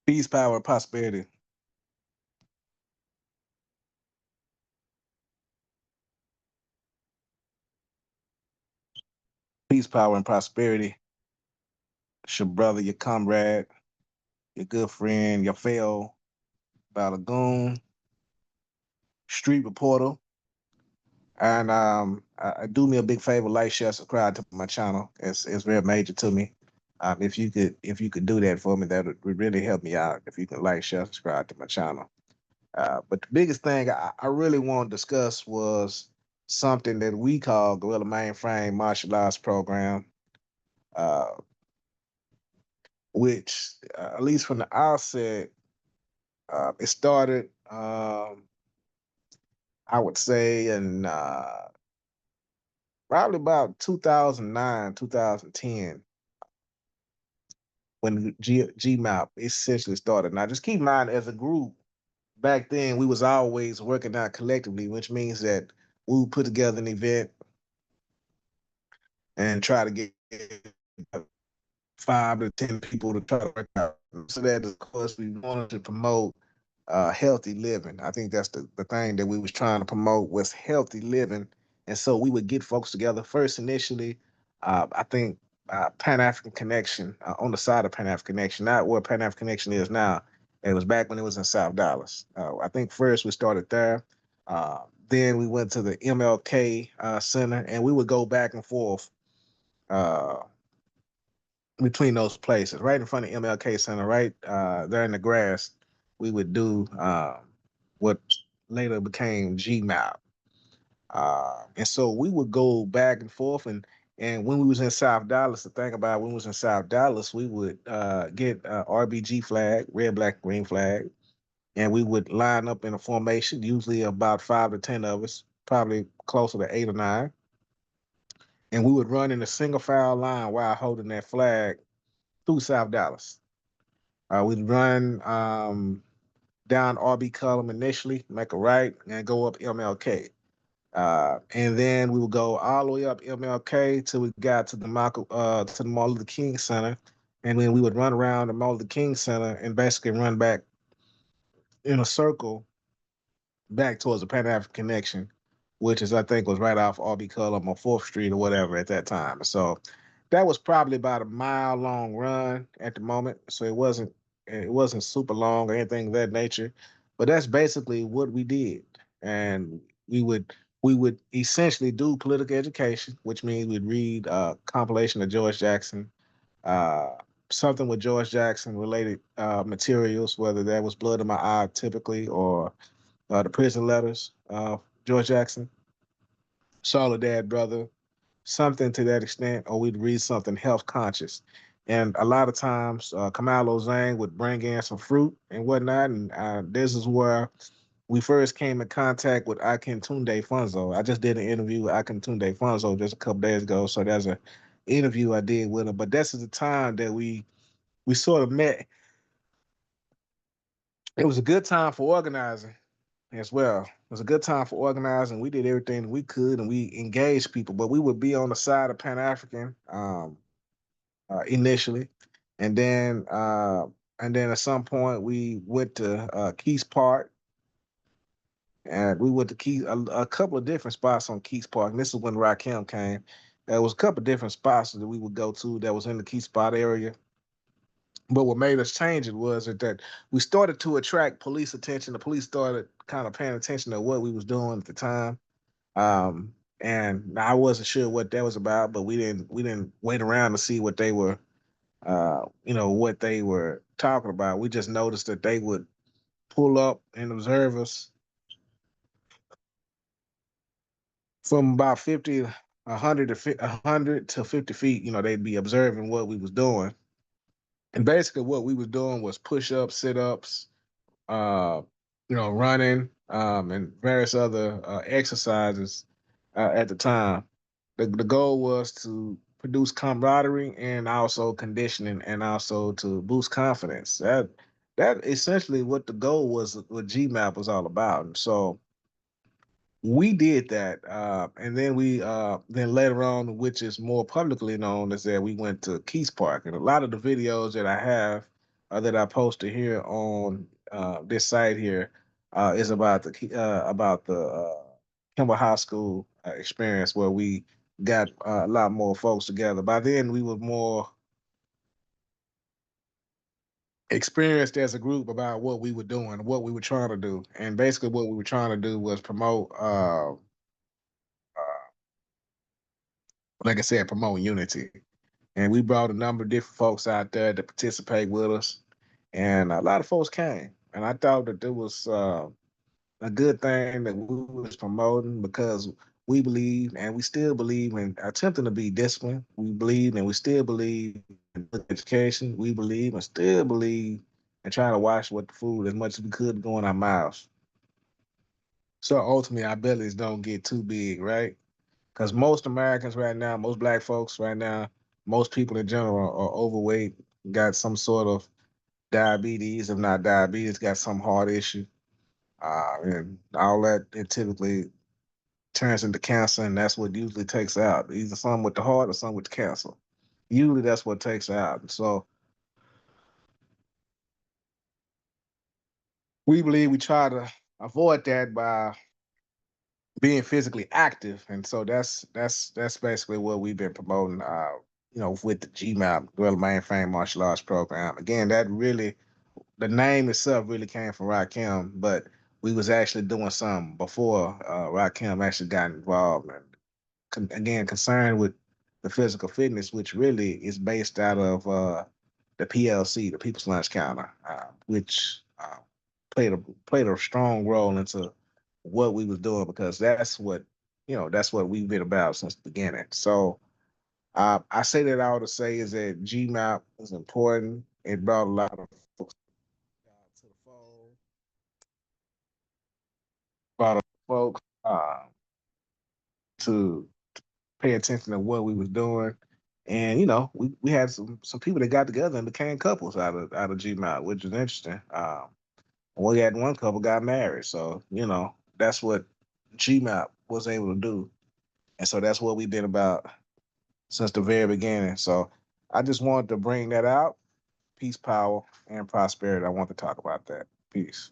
Peace, power, and prosperity. Peace, power, and prosperity. It's your brother, your comrade, your good friend, your fellow Balagoon, street reporter. And do me a big favor, like, share, subscribe to my channel. It's very major to me. If you could do that for me, that would really help me out. If you can like, share, subscribe to my channel. But the biggest thing I really want to discuss was something that we call Guerrilla Mainframe Martial Arts Program. Uh, which at least from the outset, it started, I would say, in probably about 2009, 2010, when GMAP essentially started. Now, just keep in mind, as a group, back then, we was always working out collectively, which means that we would put together an event and try to get 5 to 10 people to try to work out. So that, of course, we wanted to promote healthy living. I think that's the thing that we was trying to promote was healthy living. And so we would get folks together first initially. I think Pan African Connection on the side of Pan African Connection, not where Pan African Connection is now. It was back when it was in South Dallas. I think first we started there. Then we went to the MLK Center, and we would go back and forth uh, between those places, right in front of MLK Center, right there in the grass. We would do what later became GMAP. And so we would go back and forth, and when we was in South Dallas, the thing about when we was in South Dallas, we would get RBG flag, red, black, green flag, and we would line up in a formation, usually about 5 to 10 of us, probably closer to 8 or 9, and we would run in a single file line while holding that flag through South Dallas. We'd run down RB Cullum initially, make a right, and go up MLK. And then we would go all the way up MLK till we got to to the Martin Luther King Center, and then we would run around the Martin Luther King Center and basically run back in a circle back towards the Pan African Connection, which is I think was right off RB Cullum on Fourth Street or whatever at that time. So that was probably about a mile long run at the moment. So it wasn't super long or anything of that nature, but that's basically what we did. And we would we would essentially do political education, which means we'd read a compilation of George Jackson, uh, something with George Jackson related materials, whether that was Blood in My Eye typically or the prison letters, George Jackson, Soledad Brother, something to that extent, or we'd read something health conscious. And a lot of times, Kamalo Zhang would bring in some fruit and whatnot. And this is where we first came in contact with Akintunde Funzo. I just did an interview with Akintunde Funzo just a couple days ago. So there's an interview I did with him. But this is the time that we sort of met. It was a good time for organizing as well. It was a good time for organizing. We did everything we could and we engaged people, but we would be on the side of Pan African initially, and then at some point we went to Keys Park, and we went to a couple of different spots on Keys Park. And this is when Rakem came. There was a couple of different spots that we would go to that was in the Key Spot area. But what made us change it was that we started to attract police attention. The police started kind of paying attention to what we was doing at the time. And I wasn't sure what that was about, but we didn't wait around to see what they were what they were talking about. We just noticed that they would pull up and observe us from about 50, 100 to 50 feet. They'd be observing what we was doing. And basically what we was doing was push-ups, sit-ups, uh, running, and various other exercises at the time. The goal was to produce camaraderie and also conditioning and also to boost confidence. That essentially what the goal was, what GMAP was all about. And so we did that, and then then later on, which is more publicly known, is that we went to Keys Park, and a lot of the videos that I have. that I posted here on this site here is about the Kimball High School experience where we got a lot more folks together. By then, we were more experienced as a group about what we were doing, what we were trying to do, and basically what we were trying to do was promote, like I said, promote unity. And we brought a number of different folks out there to participate with us, and a lot of folks came. And I thought that there was a good thing that we was promoting because we believe and we still believe in attempting to be disciplined. We believe and we still believe in good education. We believe and still believe in trying to watch what the food as much as we could go in our mouths. So ultimately, our bellies don't get too big, right? Because most Americans right now, most black folks right now, most people in general are overweight, got some sort of diabetes, if not diabetes, got some heart issue. And all that it typically turns into cancer, and that's what usually takes out either some with the heart or some with the cancer. Usually, that's what takes out. So we believe we try to avoid that by being physically active, and so that's basically what we've been promoting. With the GMAP, Gorilla Mainframe Martial Arts Program. Again, that really the name itself really came from Rakem, but we was actually doing something before Rakem actually got involved. And again concerned with the physical fitness, which really is based out of the PLC, the People's Lunch Counter, which played a strong role into what we was doing because that's what we've been about since the beginning. So I say that all to say is that GMAP is important. It brought a lot of folks to the fold, brought a folks to pay attention to what we was doing. And we had some people that got together and became couples out of GMAT, which is interesting. We had one couple got married, so that's what GMAT was able to do, and so that's what we've been about since the very beginning. So I just wanted to bring that out. Peace, power, and prosperity. I want to talk about that. Peace.